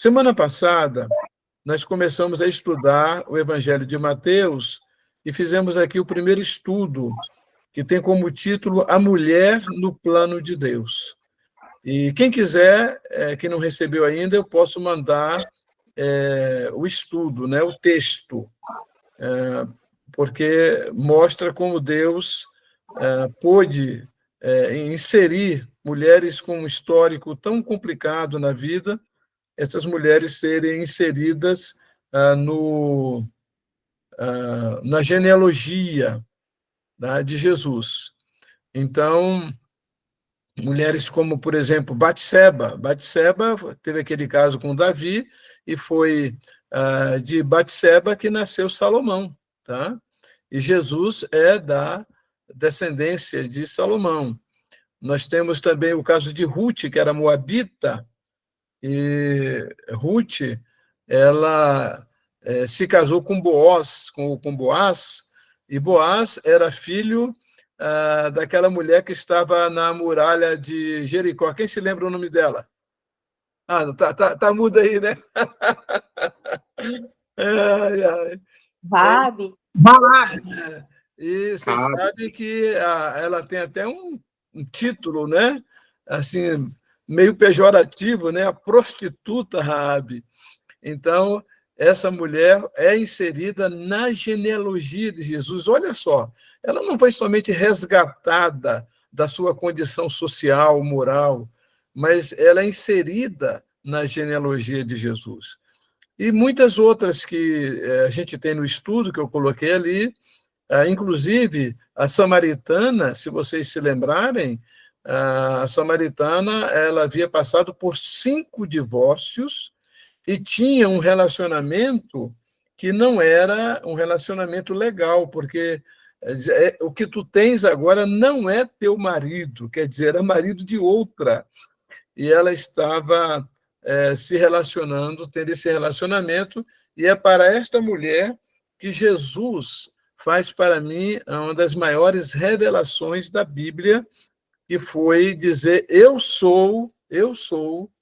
Semana passada, nós começamos a estudar o Evangelho de Mateus e fizemos aqui o primeiro estudo, que tem como título A Mulher no Plano de Deus. E quem quiser, que não recebeu ainda, eu posso mandar o estudo, né, o texto, porque mostra como Deus pôde inserir mulheres com um histórico tão complicado na vida, essas mulheres serem inseridas na genealogia, né, de Jesus. Então, mulheres como, por exemplo, Batseba. Batseba teve aquele caso com Davi, e foi de Batseba que nasceu Salomão. Tá? E Jesus é da descendência de Salomão. Nós temos também o caso de Ruth, que era moabita, e Ruth, ela se casou com Boaz, com Boaz, e Boaz era filho daquela mulher que estava na muralha de Jericó. Quem se lembra o nome dela? Tá muda aí, né? Ai, ai. Raabe. E você sabe que ela tem até um título, né? Assim, meio pejorativo, né? A prostituta Raabe. Então, essa mulher é inserida na genealogia de Jesus. Olha só, ela não foi somente resgatada da sua condição social, moral, mas ela é inserida na genealogia de Jesus. E muitas outras que a gente tem no estudo, que eu coloquei ali, inclusive a samaritana, se vocês se lembrarem, a samaritana ela havia passado por 5 divórcios e tinha um relacionamento que não era um relacionamento legal, porque o que tu tens agora não é teu marido, quer dizer, é marido de outra. E ela estava se relacionando, tendo esse relacionamento, e é para esta mulher que Jesus faz, para mim, uma das maiores revelações da Bíblia, que foi dizer: eu sou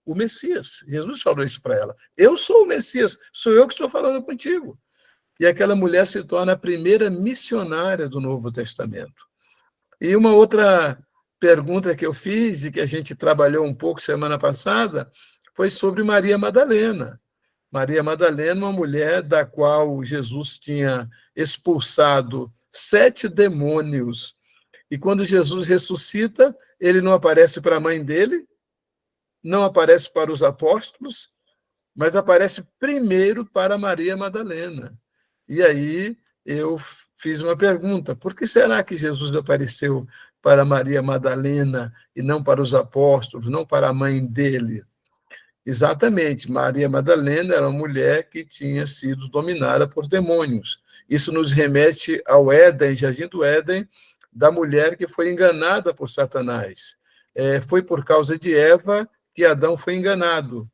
o Messias. Jesus falou isso para ela. Eu sou o Messias, sou eu que estou falando contigo. E aquela mulher se torna a primeira missionária do Novo Testamento. E uma outra pergunta que eu fiz, e que a gente trabalhou um pouco semana passada, foi sobre Maria Madalena. Maria Madalena, uma mulher da qual Jesus tinha expulsado 7 demônios. E quando Jesus ressuscita, ele não aparece para a mãe dele, não aparece para os apóstolos, mas aparece primeiro para Maria Madalena. E aí eu fiz uma pergunta: por que será que Jesus apareceu para Maria Madalena e não para os apóstolos, não para a mãe dele? Exatamente, Maria Madalena era uma mulher que tinha sido dominada por demônios. Isso nos remete ao Éden, Jardim do Éden, da mulher que foi enganada por Satanás. Foi por causa de Eva que Adão foi enganado.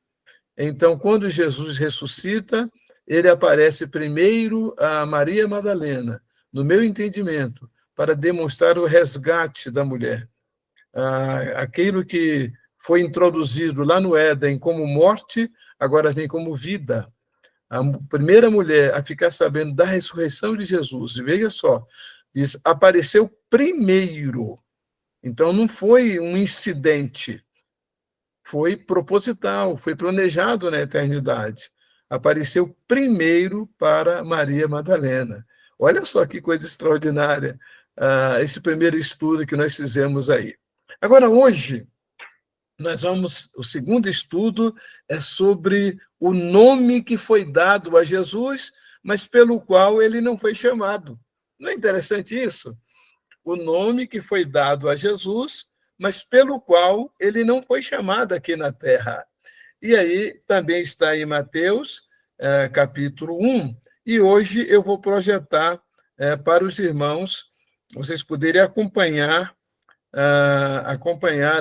Então, quando Jesus ressuscita, ele aparece primeiro a Maria Madalena, no meu entendimento, para demonstrar o resgate da mulher. Aquilo que foi introduzido lá no Éden como morte, agora vem como vida. A primeira mulher a ficar sabendo da ressurreição de Jesus, e veja só, diz, apareceu primeiro. Então, não foi um incidente, foi proposital, foi planejado na eternidade. Apareceu primeiro para Maria Madalena. Olha só que coisa extraordinária, esse primeiro estudo que nós fizemos aí. Agora, hoje, o segundo estudo é sobre o nome que foi dado a Jesus, mas pelo qual ele não foi chamado. Não é interessante isso? O nome que foi dado a Jesus, mas pelo qual ele não foi chamado aqui na terra. E aí também está em Mateus, capítulo 1, e hoje eu vou projetar para os irmãos, vocês poderem acompanhar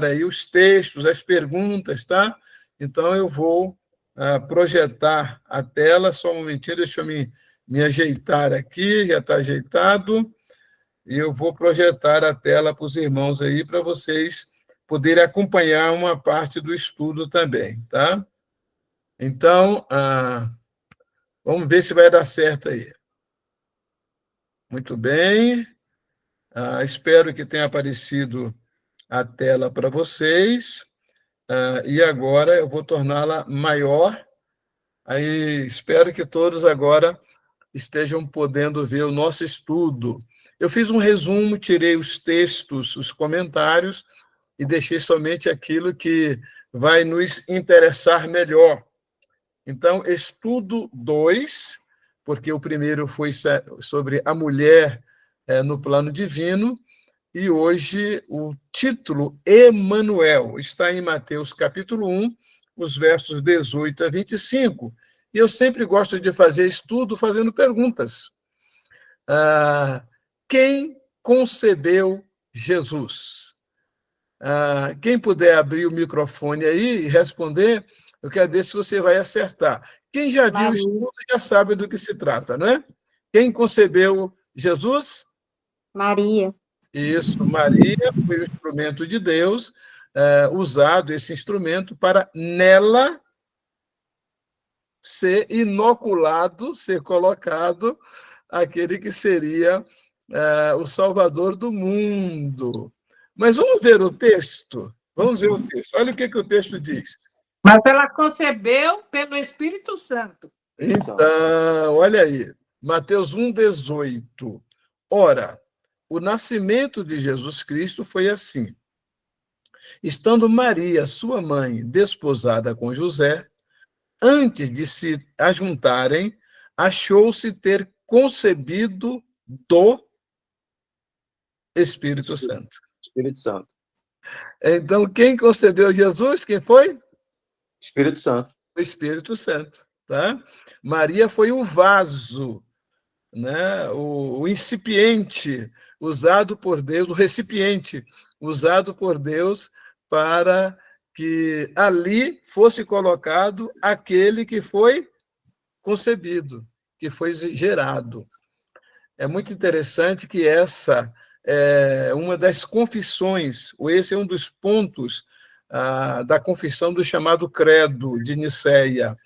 aí os textos, as perguntas, tá? Então, eu vou projetar a tela, só um momentinho, deixa eu me ajeitar aqui, já está ajeitado, e eu vou projetar a tela para os irmãos aí, para vocês poderem acompanhar uma parte do estudo também, tá? Então, vamos ver se vai dar certo aí. Muito bem. Espero que tenha aparecido a tela para vocês. E agora eu vou torná-la maior. Aí espero que todos agora estejam podendo ver o nosso estudo. Eu fiz um resumo, tirei os textos, os comentários e deixei somente aquilo que vai nos interessar melhor. Então, estudo 2, porque o primeiro foi sobre a mulher no plano divino, e hoje o título Emanuel está em Mateus capítulo 1, os versos 18 a 25. E eu sempre gosto de fazer estudo fazendo perguntas. Quem concebeu Jesus? Quem puder abrir o microfone aí e responder, eu quero ver se você vai acertar. Quem já viu o estudo já sabe do que se trata, não é? Quem concebeu Jesus? Maria. Isso, Maria foi o instrumento de Deus, usado esse instrumento para nela ser inoculado, ser colocado aquele que seria o Salvador do mundo. Mas vamos ver o texto? Vamos ver o texto. Olha o que o texto diz. Mas ela concebeu pelo Espírito Santo. Então, olha aí, Mateus 1,18. Ora, o nascimento de Jesus Cristo foi assim. Estando Maria, sua mãe, desposada com José, antes de se ajuntarem, achou-se ter concebido do Espírito Santo. Espírito Santo. Então, quem concebeu Jesus? Quem foi? Espírito Santo. O Espírito Santo. Tá? Maria foi o vaso, né? O incipiente usado por Deus, o recipiente usado por Deus para que ali fosse colocado aquele que foi concebido, que foi gerado. É muito interessante que essa é uma das confissões, ou esse é um dos pontos da confissão do chamado Credo de Nicéia,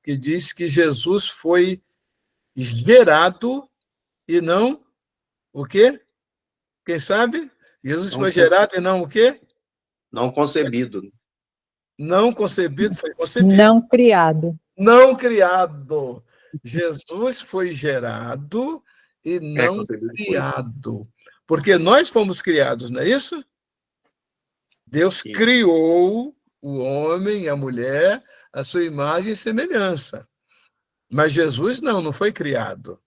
que diz que Jesus foi gerado e não o quê? Quem sabe? Jesus foi gerado e não o quê? Não concebido. Não concebido, foi concebido. Não criado. Não criado. Jesus foi gerado e não criado. Porque nós fomos criados, não é isso? Deus criou o homem e a mulher à sua imagem e semelhança. Mas Jesus não foi criado.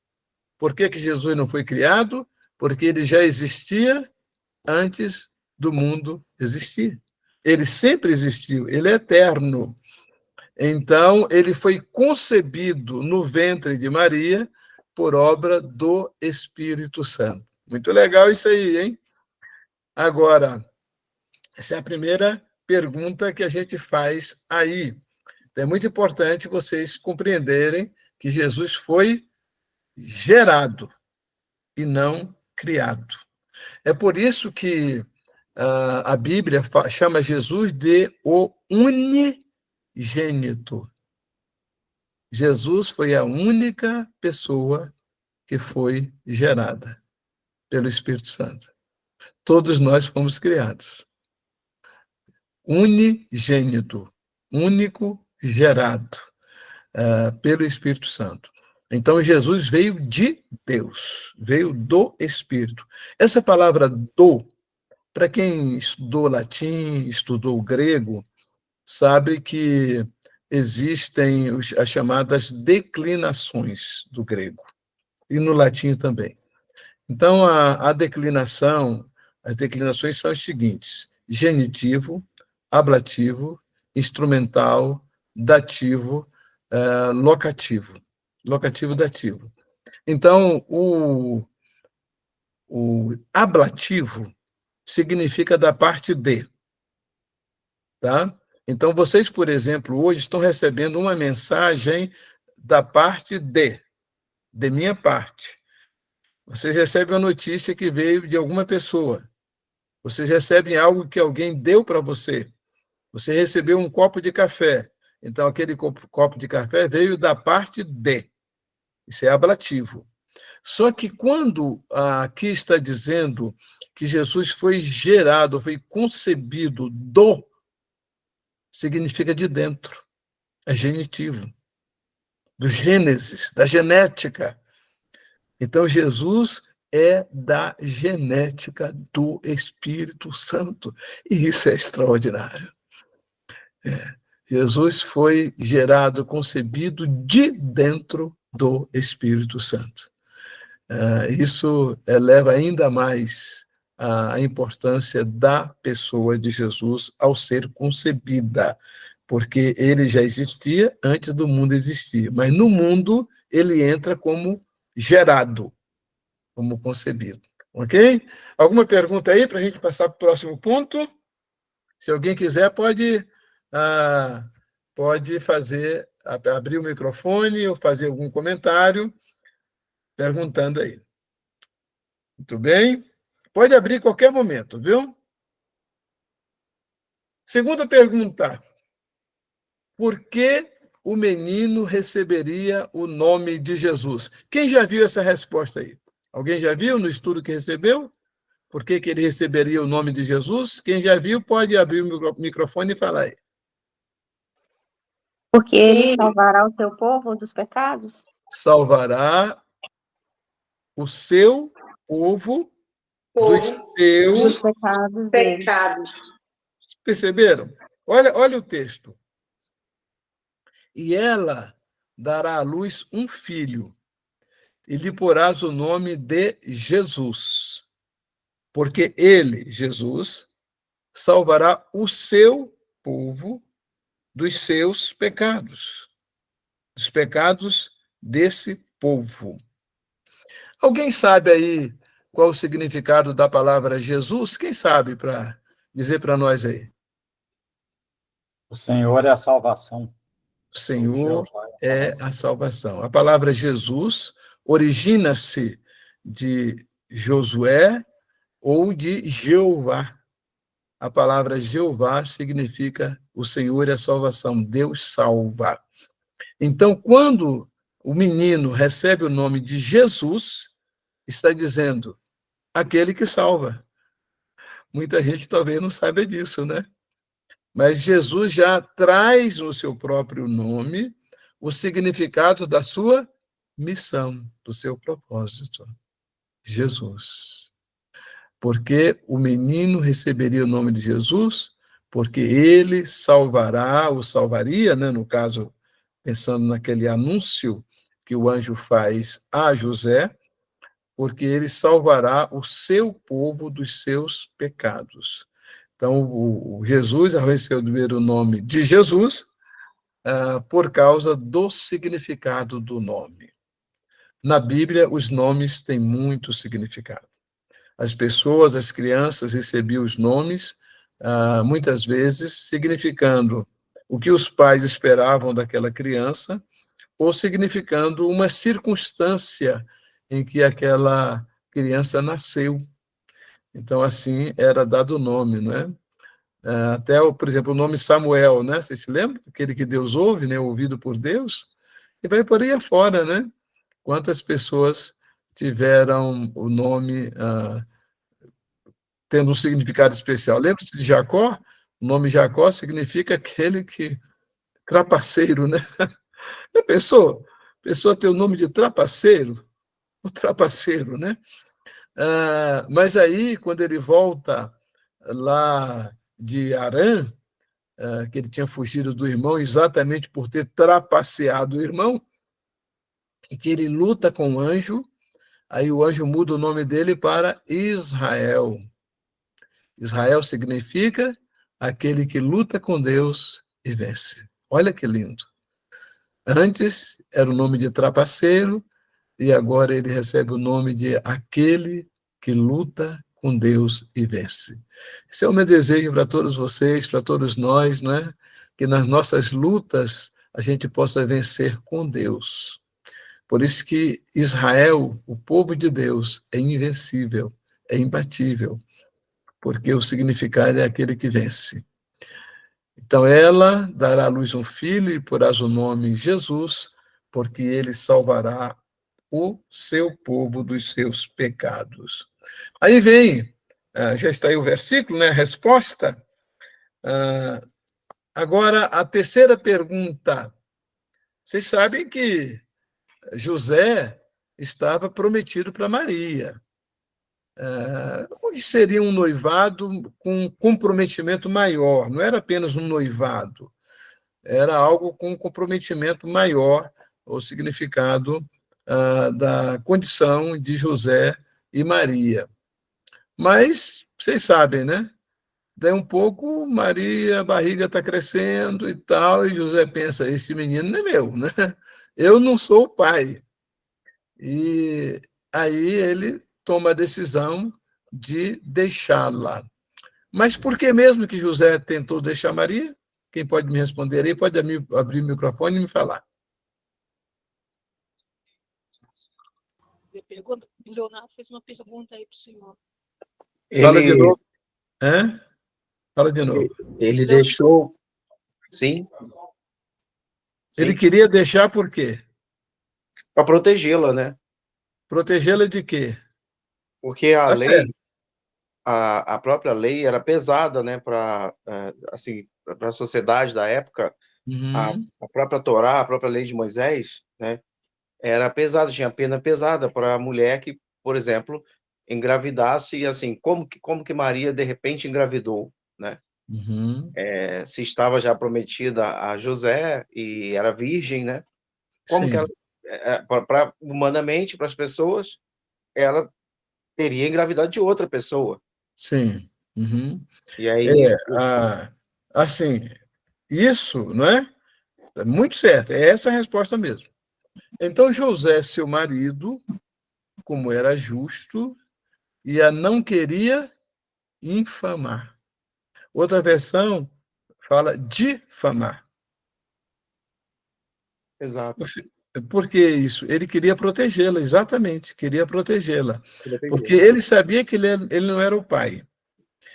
Por que Jesus não foi criado? Porque ele já existia antes do mundo existir. Ele sempre existiu, ele é eterno. Então, ele foi concebido no ventre de Maria por obra do Espírito Santo. Muito legal isso aí, hein? Agora, essa é a primeira pergunta que a gente faz aí. É muito importante vocês compreenderem que Jesus foi gerado e não criado. É por isso que a Bíblia chama Jesus de o unigênito. Jesus foi a única pessoa que foi gerada pelo Espírito Santo. Todos nós fomos criados. Unigênito, único gerado pelo Espírito Santo. Então, Jesus veio de Deus, veio do Espírito. Essa palavra do, para quem estudou latim, estudou grego, sabe que existem as chamadas declinações do grego, e no latim também. Então, as declinações são as seguintes: genitivo, ablativo, instrumental, dativo, locativo. Locativo, dativo. Então, o ablativo significa da parte de. Tá? Então, vocês, por exemplo, hoje estão recebendo uma mensagem da parte de minha parte. Vocês recebem a notícia que veio de alguma pessoa. Vocês recebem algo que alguém deu para você. Você recebeu um copo de café. Então, aquele copo de café veio da parte de. Isso é ablativo. Só que quando aqui está dizendo que Jesus foi gerado, foi concebido do, significa de dentro. É genitivo. Do Gênesis, da genética. Então, Jesus é da genética do Espírito Santo. E isso é extraordinário. Jesus foi gerado, concebido de dentro do Espírito Santo. Isso eleva ainda mais a importância da pessoa de Jesus ao ser concebida, porque ele já existia antes do mundo existir, mas no mundo ele entra como gerado, como concebido. Ok? Alguma pergunta aí para a gente passar para o próximo ponto? Se alguém quiser, pode fazer, abrir o microfone ou fazer algum comentário perguntando aí. Muito bem? Pode abrir qualquer momento, viu? Segunda pergunta. Por que o menino receberia o nome de Jesus? Quem já viu essa resposta aí? Alguém já viu no estudo que recebeu? Por que ele receberia o nome de Jesus? Quem já viu pode abrir o microfone e falar aí. Porque ele salvará o teu povo dos pecados? Salvará o seu povo dos seus pecados. Perceberam? Olha o texto. E ela dará à luz um filho, e lhe porás o nome de Jesus, porque ele, Jesus, salvará o seu povo dos seus pecados, dos pecados desse povo. Alguém sabe aí qual o significado da palavra Jesus? Quem sabe para dizer para nós aí? O Senhor é a salvação. O Senhor é a salvação. A palavra Jesus origina-se de Josué ou de Jeová. A palavra Jeová significa o Senhor é a salvação, Deus salva. Então, quando o menino recebe o nome de Jesus, está dizendo aquele que salva. Muita gente talvez não saiba disso, né? Mas Jesus já traz no seu próprio nome o significado da sua missão, do seu propósito. Jesus. Porque o menino receberia o nome de Jesus, porque ele salvará, ou salvaria, né, no caso, pensando naquele anúncio que o anjo faz a José, porque ele salvará o seu povo dos seus pecados. Então, o Jesus, ao receber o nome de Jesus, por causa do significado do nome. Na Bíblia, os nomes têm muito significado. As pessoas, as crianças recebiam os nomes, muitas vezes significando o que os pais esperavam daquela criança, ou significando uma circunstância em que aquela criança nasceu. Então, assim, era dado o nome, não é? Até, por exemplo, o nome Samuel, né? Vocês se lembram? Aquele que Deus ouve, né? Ouvido por Deus. E vai por aí afora, né? Quantas pessoas tiveram o nome tendo um significado especial. Lembra-se de Jacó? O nome Jacó significa aquele que... trapaceiro, né? Já pensou? A pessoa tem o nome de trapaceiro? O trapaceiro, né? Mas aí, quando ele volta lá de Harã, que ele tinha fugido do irmão exatamente por ter trapaceado o irmão, e que ele luta com o anjo, aí o anjo muda o nome dele para Israel. Israel significa aquele que luta com Deus e vence. Olha que lindo. Antes era o nome de trapaceiro, e agora ele recebe o nome de aquele que luta com Deus e vence. Esse é o meu desejo para todos vocês, para todos nós, né? Que nas nossas lutas a gente possa vencer com Deus. Por isso que Israel, o povo de Deus, é invencível, é imbatível, porque o significado é aquele que vence. Então, Então ela dará à luz um filho e porás o nome Jesus, porque ele salvará o seu povo dos seus pecados. Aí vem, já está aí o versículo, né? A resposta. Agora, a terceira pergunta. Vocês sabem que José estava prometido para Maria. Onde seria um noivado com um comprometimento maior? Não era apenas um noivado, era algo com um comprometimento maior, o significado da condição de José e Maria. Mas vocês sabem, né? Daí um pouco, Maria, a barriga está crescendo e tal, e José pensa, esse menino não é meu, né? Eu não sou o pai. E aí ele toma a decisão de deixá-la. Mas por que mesmo que José tentou deixar Maria? Quem pode me responder aí? Pode abrir o microfone e me falar. O Leonardo fez uma pergunta aí para o senhor. Fala de novo. Fala de novo. Ele deixou... Sim. Ele queria deixar por quê? Para protegê-la, né? Protegê-la de quê? Porque a Tá lei, certo. a própria lei era pesada, né? Para assim, para a sociedade da época, a própria Torá, a própria lei de Moisés, né? Era pesada, tinha pena pesada para a mulher que, por exemplo, engravidasse, e assim, como que Maria de repente engravidou, né? Se estava já prometida a José e era virgem, né? Como que ela, humanamente, para as pessoas, ela teria engravidado de outra pessoa. Sim. E aí... assim, isso, não é? É muito certo, é essa a resposta mesmo. Então, José, seu marido, como era justo, não queria infamar. Outra versão fala difamar. Exato. Por que isso? Ele queria protegê-la, exatamente, queria protegê-la. Porque ele sabia que ele não era o pai.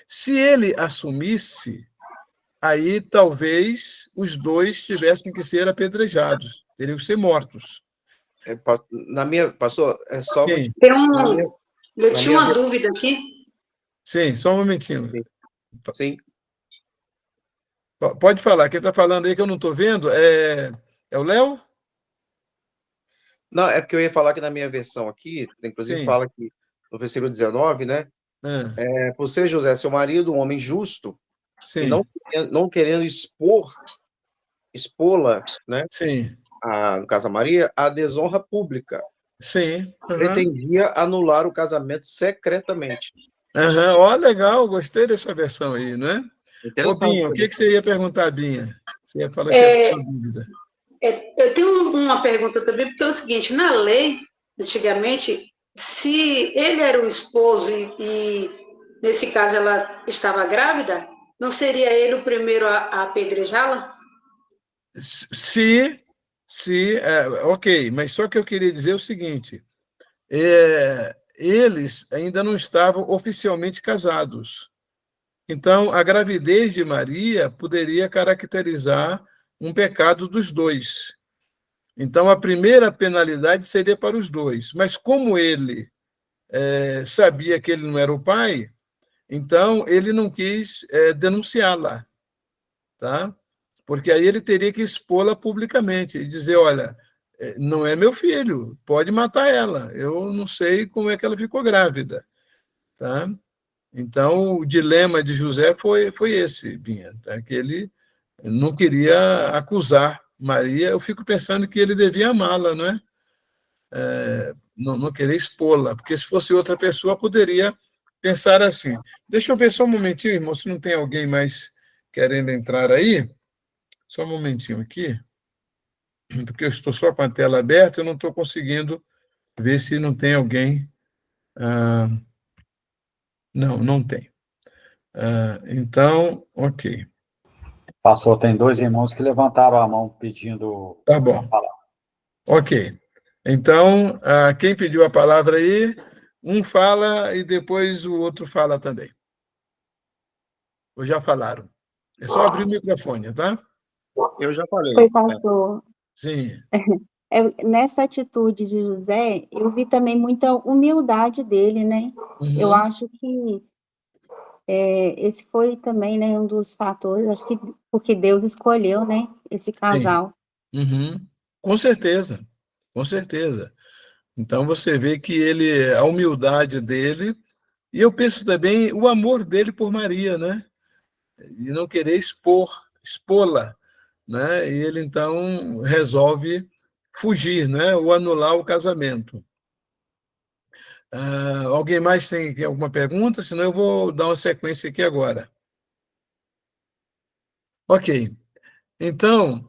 Se ele assumisse, aí talvez os dois tivessem que ser apedrejados, teriam que ser mortos. Pastor, só... Sim. Eu tinha uma dúvida aqui. Sim, só um momentinho. Sim. Pode falar, quem está falando aí que eu não estou vendo é o Léo? Não, é porque eu ia falar que na minha versão aqui, inclusive fala aqui no versículo 19, né? Por ser José, seu marido, um homem justo, Sim. e não querendo expô-la, né? Sim. No caso a Maria, a desonra pública. Sim. Pretendia anular o casamento secretamente. Ó, legal, gostei dessa versão aí, não é? Ô, Binha, o que você ia perguntar, Binha? Você ia falar que era uma dúvida. Eu tenho uma pergunta também, porque é o seguinte, na lei, antigamente, se ele era o esposo e nesse caso ela estava grávida, não seria ele o primeiro a apedrejá-la? Ok, mas só que eu queria dizer o seguinte, eles ainda não estavam oficialmente casados. Então, a gravidez de Maria poderia caracterizar um pecado dos dois. Então, a primeira penalidade seria para os dois. Mas como ele sabia que ele não era o pai, então ele não quis denunciá-la, tá? Porque aí ele teria que expô-la publicamente e dizer, olha, não é meu filho, pode matar ela, eu não sei como é que ela ficou grávida, tá? Então, o dilema de José foi esse, Binha, tá? Que ele não queria acusar Maria. Eu fico pensando que ele devia amá-la, não é? Não querer expô-la, porque se fosse outra pessoa, poderia pensar assim. Deixa eu ver só um momentinho, irmão, se não tem alguém mais querendo entrar aí. Só um momentinho aqui, porque eu estou só com a tela aberta, eu não estou conseguindo ver se não tem alguém. Não tem. Então, ok. Pastor, tem dois irmãos que levantaram a mão pedindo... Tá bom. Ok. Então, quem pediu a palavra aí, um fala e depois o outro fala também. Ou já falaram? É só abrir o microfone, tá? Eu já falei. Foi, pastor. Sim. Nessa atitude de José, eu vi também muita humildade dele, né? Eu acho que esse foi também, né, um dos fatores, acho que porque Deus escolheu, né, esse casal. Uhum. Com certeza, com certeza. Então você vê que a humildade dele, e eu penso também o amor dele por Maria, né? E não querer expô-la, né? E ele então resolve fugir, né? Ou anular o casamento. Alguém mais tem alguma pergunta? Senão eu vou dar uma sequência aqui agora. Ok. Então,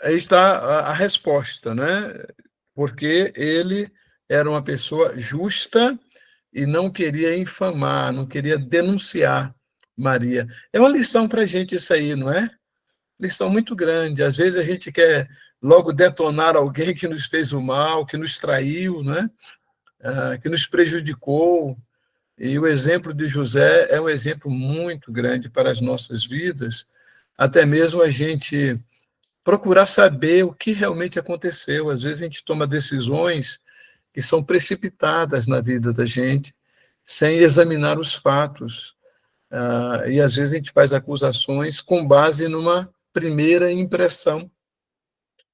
aí está a resposta, né? Porque ele era uma pessoa justa e não queria infamar, não queria denunciar Maria. É uma lição para a gente isso aí, não é? Lição muito grande. Às vezes a gente quer logo detonar alguém que nos fez o mal, que nos traiu, né? Que nos prejudicou. E o exemplo de José é um exemplo muito grande para as nossas vidas, até mesmo a gente procurar saber o que realmente aconteceu. Às vezes a gente toma decisões que são precipitadas na vida da gente, sem examinar os fatos. E às vezes a gente faz acusações com base numa primeira impressão,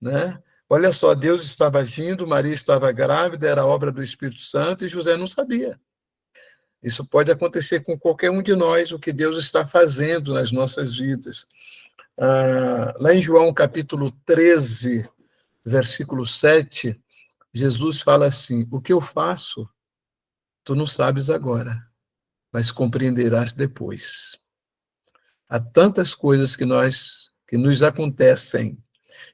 né? Olha só, Deus estava agindo, Maria estava grávida, era obra do Espírito Santo e José não sabia. Isso pode acontecer com qualquer um de nós, o que Deus está fazendo nas nossas vidas. Lá em João, capítulo 13, versículo 7, Jesus fala assim: o que eu faço, tu não sabes agora, mas compreenderás depois. Há tantas coisas que nos acontecem,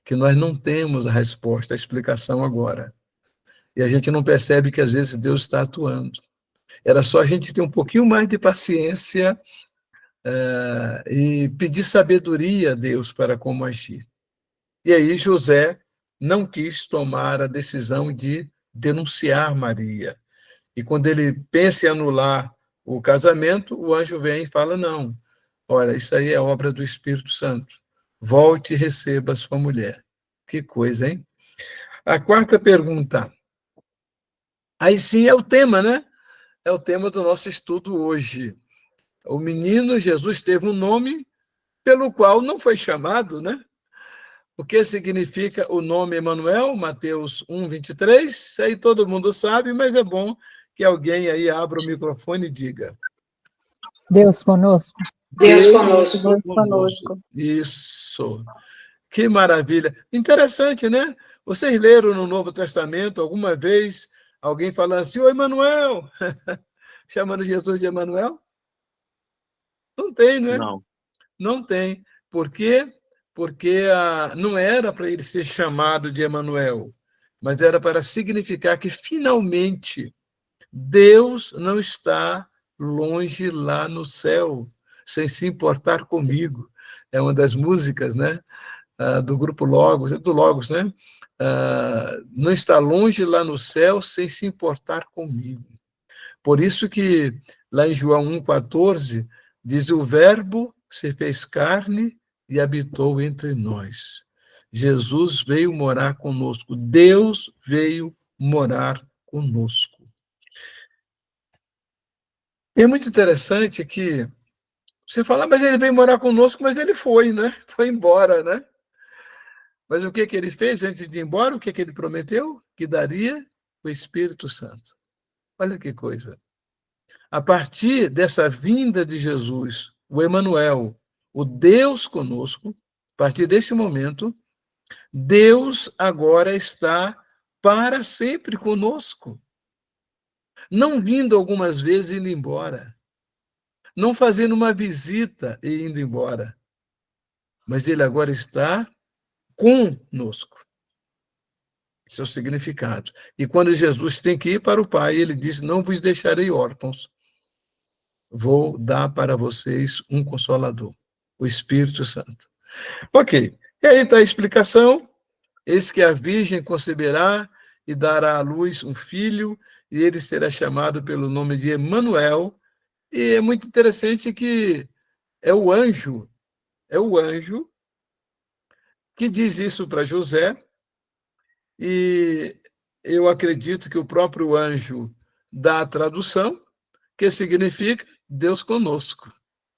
que nós não temos a resposta, a explicação agora. E a gente não percebe que às vezes Deus está atuando. Era só a gente ter um pouquinho mais de paciência e pedir sabedoria a Deus para como agir. E aí José não quis tomar a decisão de denunciar Maria. E quando ele pensa em anular o casamento, o anjo vem e fala: não, olha, isso aí é obra do Espírito Santo. Volte e receba a sua mulher. Que coisa, hein? A quarta pergunta. Aí sim é o tema, né? É o tema do nosso estudo hoje. O menino Jesus teve um nome pelo qual não foi chamado, né? O que significa o nome Emanuel? Mateus 1:23. Isso aí todo mundo sabe, mas é bom que alguém aí abra o microfone e diga. Deus conosco. Deus conosco. Deus conosco. Isso. Que maravilha. Interessante, né? Vocês leram no Novo Testamento alguma vez alguém falando assim: ô Emanuel, chamando Jesus de Emanuel? Não tem, não é? Não. Não tem. Por quê? Porque não era para ele ser chamado de Emanuel, mas era para significar que finalmente Deus não está longe lá no céu, sem se importar comigo. É uma das músicas, né? Do grupo Logos, é do Logos, né? Não está longe lá no céu sem se importar comigo. Por isso que lá em João 1,14 diz: o verbo se fez carne e habitou entre nós. Jesus veio morar conosco. Deus veio morar conosco. E é muito interessante que você fala: mas ele veio morar conosco, mas ele foi, né? Foi embora, né? Mas o que ele fez antes de ir embora? O que ele prometeu? Que daria o Espírito Santo. Olha que coisa. A partir dessa vinda de Jesus, o Emanuel, o Deus conosco, a partir deste momento, Deus agora está para sempre conosco. Não vindo algumas vezes e indo embora. Não fazendo uma visita e indo embora. Mas ele agora está conosco. Esse é o significado. E quando Jesus tem que ir para o Pai, ele diz: não vos deixarei órfãos. Vou dar para vocês um Consolador, o Espírito Santo. Ok. E aí está a explicação. Eis que a Virgem conceberá e dará à luz um filho, e ele será chamado pelo nome de Emanuel. E é muito interessante que é o anjo que diz isso para José, e eu acredito que o próprio anjo dá a tradução, que significa Deus conosco.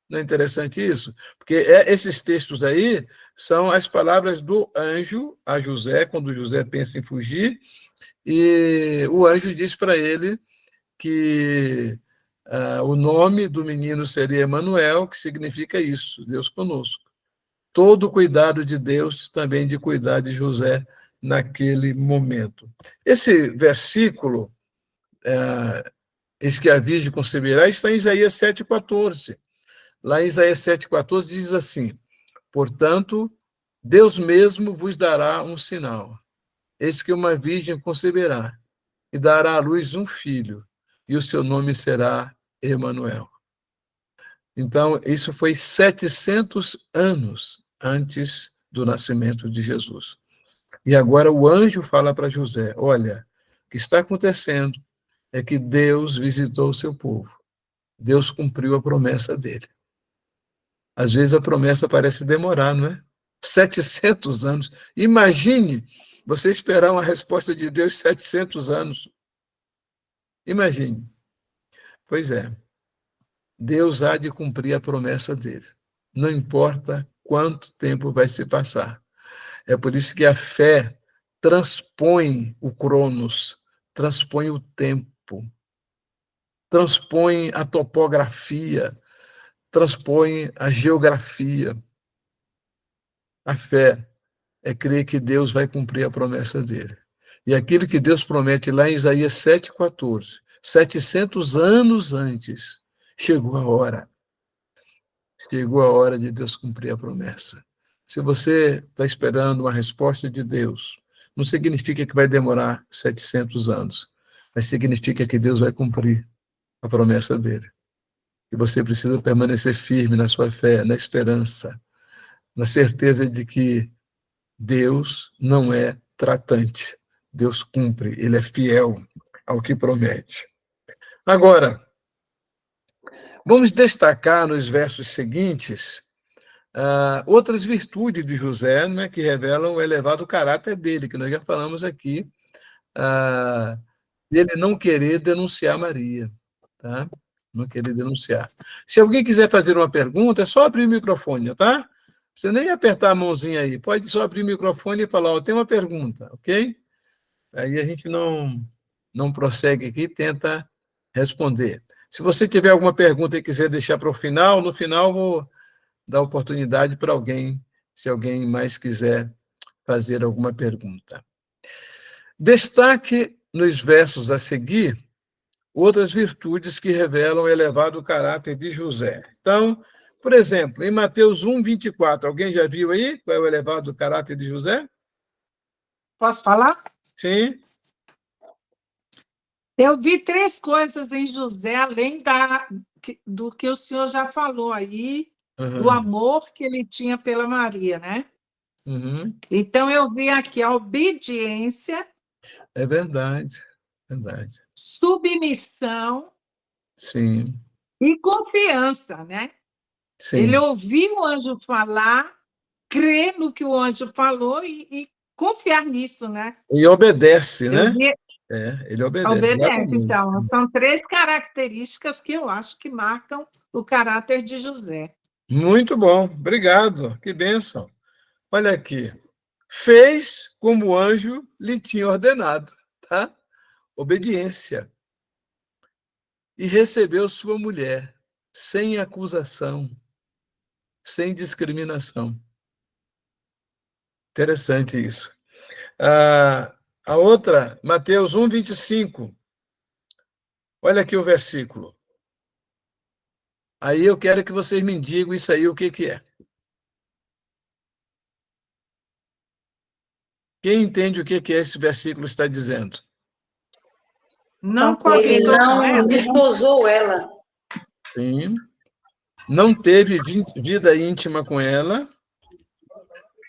Não é interessante isso? Porque esses textos aí são as palavras do anjo a José, quando José pensa em fugir, e o anjo diz para ele que o nome do menino seria Emanuel, que significa isso, Deus conosco. Todo o cuidado de Deus também de cuidar de José naquele momento. Esse versículo, eis que a Virgem conceberá, está em Isaías 7,14. Lá em Isaías 7,14 diz assim: portanto, Deus mesmo vos dará um sinal. Eis que uma virgem conceberá e dará à luz um filho, e o seu nome será Emanuel. Então, isso foi 700 anos antes do nascimento de Jesus. E agora o anjo fala para José: olha, o que está acontecendo é que Deus visitou o seu povo. Deus cumpriu a promessa dele. Às vezes a promessa parece demorar, não é? 700 anos. Imagine você esperar uma resposta de Deus 700 anos. Imagine. Pois é. Deus há de cumprir a promessa dele. Não importa quanto tempo vai se passar. É por isso que a fé transpõe o cronos, transpõe o tempo, transpõe a topografia, transpõe a geografia. A fé é crer que Deus vai cumprir a promessa dele. E aquilo que Deus promete lá em Isaías 7,14, 700 anos antes, chegou a hora. Chegou a hora de Deus cumprir a promessa. Se você está esperando uma resposta de Deus, não significa que vai demorar 700 anos, mas significa que Deus vai cumprir a promessa dele. E você precisa permanecer firme na sua fé, na esperança, na certeza de que Deus não é tratante. Deus cumpre, ele é fiel ao que promete. Agora, vamos destacar nos versos seguintes outras virtudes de José, né, que revelam o elevado caráter dele, que nós já falamos aqui, dele não querer denunciar Maria. Tá? Não querer denunciar. Se alguém quiser fazer uma pergunta, é só abrir o microfone, tá? Você nem apertar a mãozinha aí, pode só abrir o microfone e falar: tem uma pergunta, ok? Aí a gente não prossegue aqui, tenta responder. Se você tiver alguma pergunta e quiser deixar para o final, no final vou dar oportunidade para alguém, se alguém mais quiser fazer alguma pergunta. Destaque nos versos a seguir outras virtudes que revelam o elevado caráter de José. Então, por exemplo, em Mateus 1:24, alguém já viu aí qual é o elevado caráter de José? Posso falar? Sim. Eu vi 3 coisas em José, além do que o senhor já falou aí, do amor que ele tinha pela Maria, né? Então, eu vi aqui a obediência. É verdade, verdade. Submissão. Sim. E confiança, né? Sim. Ele ouviu o anjo falar, crer no que o anjo falou e confiar nisso, né? E obedece, né? Vi... Ele obedece. Então, são 3 características que eu acho que marcam o caráter de José. Muito bom, obrigado, que bênção. Olha aqui, fez como o anjo lhe tinha ordenado, tá? Obediência. E recebeu sua mulher, sem acusação, sem discriminação. Interessante isso. A outra, Mateus 1:25. Olha aqui o versículo. Aí eu quero que vocês me digam isso aí, o que é. Quem entende o que esse versículo está dizendo? Ele não desposou ela. Sim. Não teve vida íntima com ela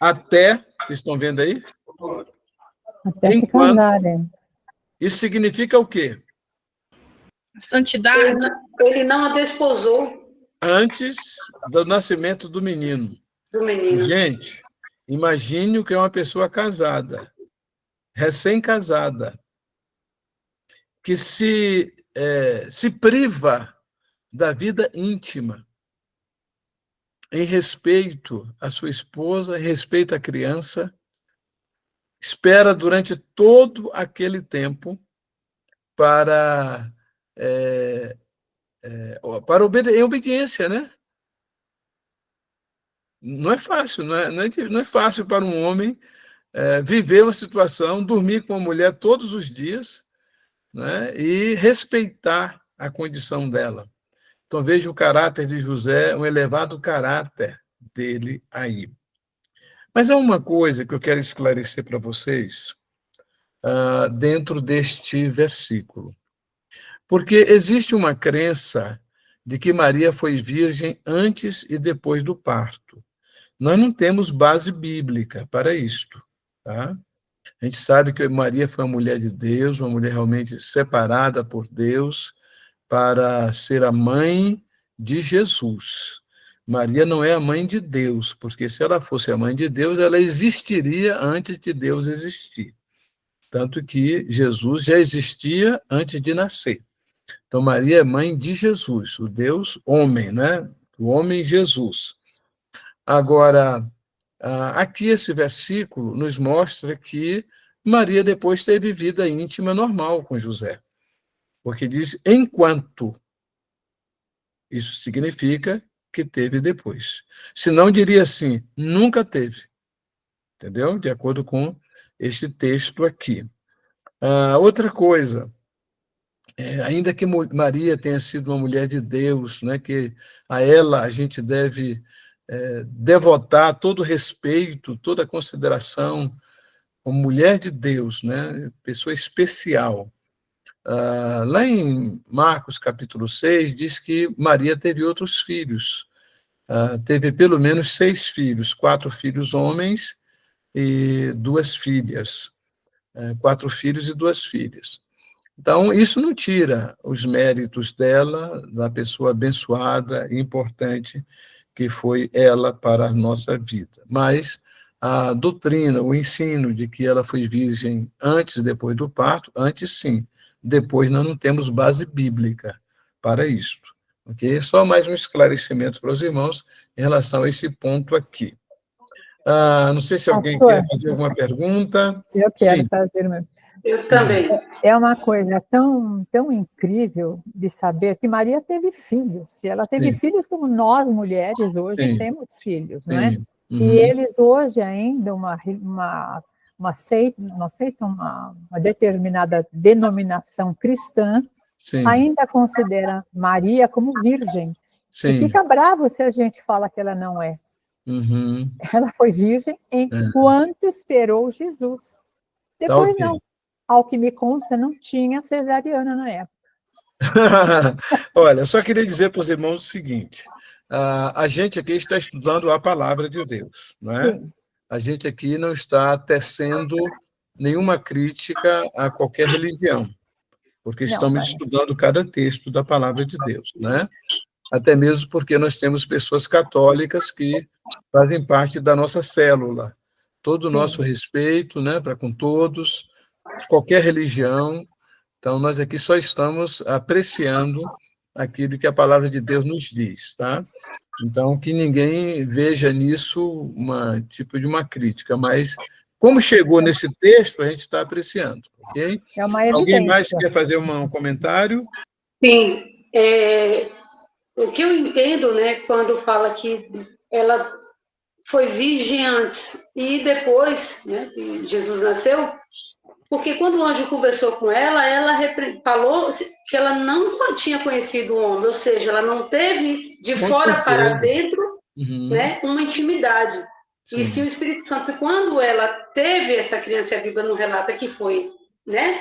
até, vocês estão vendo aí? Até se casarem. Isso significa o quê? Santidade. Ele não a desposou. antes do nascimento do menino. Gente, imagine o que é uma pessoa casada, recém-casada, que se priva da vida íntima em respeito à sua esposa, em respeito à criança, espera durante todo aquele tempo em obediência, né? Não é fácil, não é fácil para um homem viver uma situação, dormir com uma mulher todos os dias, né? E respeitar a condição dela. Então, veja o caráter de José, um elevado caráter dele aí. Mas há uma coisa que eu quero esclarecer para vocês dentro deste versículo. Porque existe uma crença de que Maria foi virgem antes e depois do parto. Nós não temos base bíblica para isto, tá? A gente sabe que Maria foi uma mulher de Deus, uma mulher realmente separada por Deus para ser a mãe de Jesus. Maria não é a mãe de Deus, porque se ela fosse a mãe de Deus, ela existiria antes de Deus existir. Tanto que Jesus já existia antes de nascer. Então, Maria é mãe de Jesus, o Deus homem, né? O homem Jesus. Agora, aqui esse versículo nos mostra que Maria depois teve vida íntima normal com José. Porque diz enquanto. Isso significa que teve depois. Se não, diria assim, nunca teve. Entendeu? De acordo com este texto aqui. Outra coisa, ainda que Maria tenha sido uma mulher de Deus, né, que a ela a gente deve devotar todo o respeito, toda a consideração, como mulher de Deus, né, pessoa especial. Lá em Marcos, capítulo 6, diz que Maria teve outros filhos. Teve pelo menos 6 filhos, 4 filhos homens e 2 filhas. 4 filhos e 2 filhas. Então, isso não tira os méritos dela, da pessoa abençoada e importante que foi ela para a nossa vida. Mas a doutrina, o ensino de que ela foi virgem antes e depois do parto, antes sim, depois nós não temos base bíblica para isto. Okay? Só mais um esclarecimento para os irmãos em relação a esse ponto aqui. Não sei se alguém quer fazer alguma pergunta. Eu quero Sim. fazer uma. Eu também. É uma coisa tão, tão incrível de saber que Maria teve filhos. E ela teve filhos como nós, mulheres, hoje temos filhos, não é? Uhum. E eles hoje ainda, uma determinada denominação cristã, ainda considera Maria como virgem. E fica bravo se a gente fala que ela não é. Uhum. Ela foi virgem enquanto esperou Jesus. Depois não. Ao que me consta, não tinha cesariana na época. Olha, só queria dizer para os irmãos o seguinte: a gente aqui está estudando a palavra de Deus, não é? Sim. A gente aqui não está tecendo nenhuma crítica a qualquer religião, porque estamos estudando cada texto da palavra de Deus, né? Até mesmo porque nós temos pessoas católicas que fazem parte da nossa célula. Todo o nosso respeito, né, para com todos, qualquer religião. Então, nós aqui só estamos apreciando aquilo que a palavra de Deus nos diz, tá? Então, que ninguém veja nisso tipo de uma crítica, mas como chegou nesse texto, a gente está apreciando, ok? É uma evidência. Alguém mais quer fazer um comentário? Sim. O que eu entendo, né, quando fala que ela foi virgem antes e depois, né, que Jesus nasceu, porque quando o anjo conversou com ela, ela falou que ela não tinha conhecido o homem, ou seja, ela não teve de fora para dentro, né, uma intimidade. Sim. E se o Espírito Santo, quando ela teve essa criança viva, no relato que foi, né,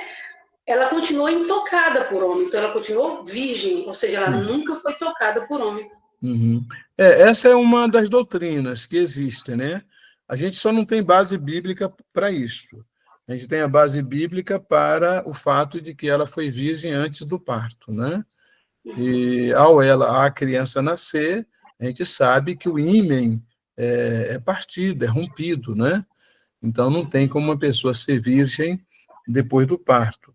ela continuou intocada por homem, então ela continuou virgem, ou seja, ela nunca foi tocada por homem. Uhum. Essa é uma das doutrinas que existem, né? A gente só não tem base bíblica para isso. A gente tem a base bíblica para o fato de que ela foi virgem antes do parto, né? E a criança nascer, a gente sabe que o ímen é partido, é rompido, né? Então, não tem como uma pessoa ser virgem depois do parto.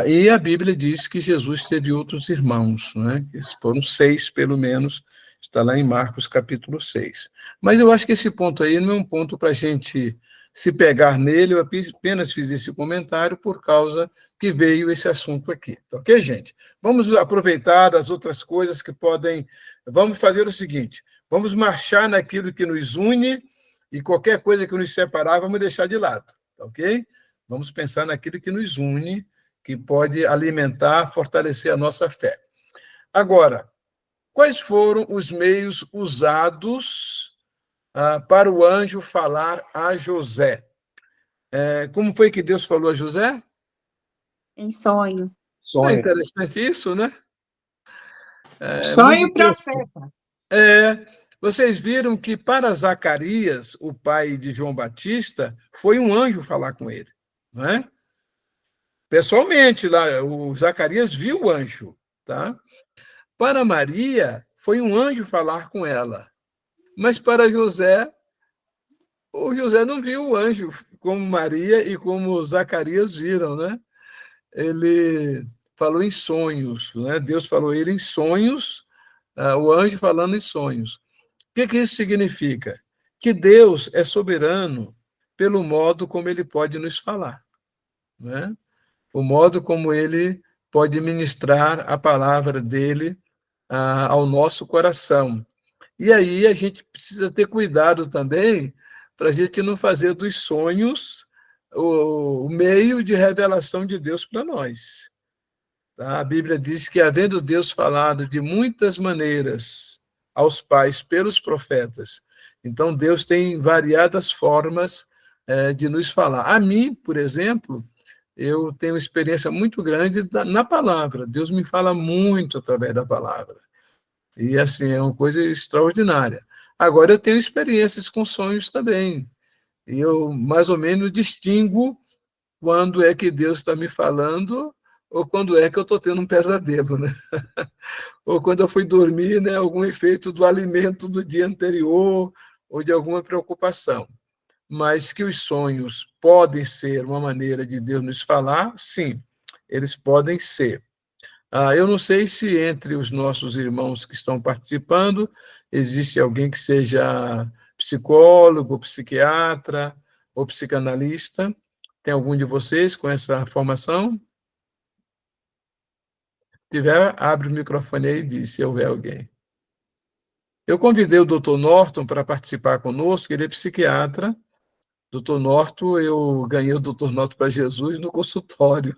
E a Bíblia diz que Jesus teve outros irmãos, né? Foram 6, pelo menos, está lá em Marcos, capítulo 6. Mas eu acho que esse ponto aí não é um ponto para a gente se pegar nele, eu apenas fiz esse comentário por causa que veio esse assunto aqui. Tá ok, gente? Vamos aproveitar as outras coisas que podem... Vamos fazer o seguinte, vamos marchar naquilo que nos une e qualquer coisa que nos separar, vamos deixar de lado, tá ok? Vamos pensar naquilo que nos une, que pode alimentar, fortalecer a nossa fé. Agora, quais foram os meios usados para o anjo falar a José? Como foi que Deus falou a José? Em sonho. É interessante isso, né? Sonho profeta. Vocês viram que para Zacarias, o pai de João Batista, foi um anjo falar com ele, não é? Pessoalmente, lá, o Zacarias viu o anjo, tá? Para Maria, foi um anjo falar com ela. Mas para José, o José não viu o anjo, como Maria e como Zacarias viram, né? Ele falou em sonhos, né? Deus falou ele em sonhos, o anjo falando em sonhos. O que isso significa? Que Deus é soberano pelo modo como ele pode nos falar, né? O modo como ele pode ministrar a palavra dele ao nosso coração. E aí a gente precisa ter cuidado também para a gente não fazer dos sonhos o meio de revelação de Deus para nós. Tá? A Bíblia diz que, havendo Deus falado de muitas maneiras aos pais pelos profetas, então Deus tem variadas formas de nos falar. A mim, por exemplo, eu tenho uma experiência muito grande na palavra. Deus me fala muito através da palavra. E, assim, é uma coisa extraordinária. Agora, eu tenho experiências com sonhos também. E eu, mais ou menos, distingo quando é que Deus está me falando ou quando é que eu estou tendo um pesadelo, né? Ou quando eu fui dormir, né, algum efeito do alimento do dia anterior ou de alguma preocupação. Mas que os sonhos podem ser uma maneira de Deus nos falar, sim, eles podem ser. Eu não sei se entre os nossos irmãos que estão participando existe alguém que seja psicólogo, psiquiatra ou psicanalista. Tem algum de vocês com essa formação? Se tiver, abre o microfone aí e diz, se houver alguém. Eu convidei o Dr. Norton para participar conosco, ele é psiquiatra. Dr. Norton, eu ganhei o Dr. Norton para Jesus no consultório.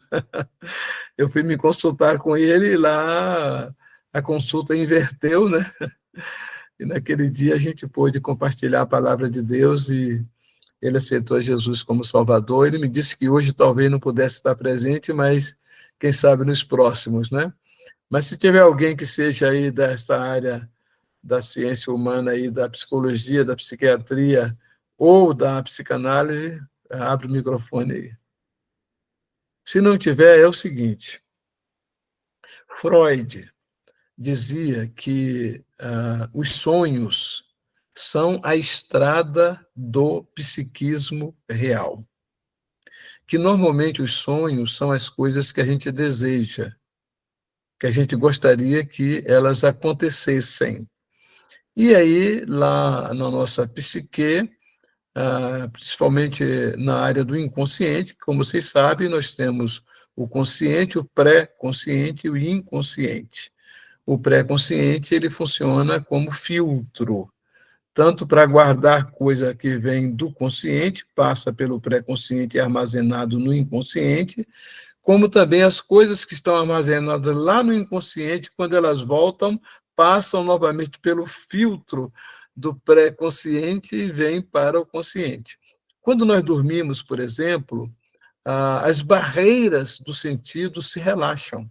Eu fui me consultar com ele e lá a consulta inverteu, né? E naquele dia a gente pôde compartilhar a palavra de Deus e ele aceitou Jesus como Salvador. Ele me disse que hoje talvez não pudesse estar presente, mas quem sabe nos próximos, né? Mas se tiver alguém que seja aí desta área da ciência humana, aí, da psicologia, da psiquiatria ou da psicanálise, abre o microfone aí. Se não tiver, é o seguinte, Freud dizia que os sonhos são a estrada do psiquismo real, que normalmente os sonhos são as coisas que a gente deseja, que a gente gostaria que elas acontecessem. E aí, lá na nossa psique, principalmente na área do inconsciente, como vocês sabem, nós temos o consciente, o pré-consciente e o inconsciente. O pré-consciente ele funciona como filtro, tanto para guardar coisa que vem do consciente, passa pelo pré-consciente e é armazenado no inconsciente, como também as coisas que estão armazenadas lá no inconsciente, quando elas voltam, passam novamente pelo filtro do pré-consciente e vêm para o consciente. Quando nós dormimos, por exemplo, as barreiras do sentido se relaxam.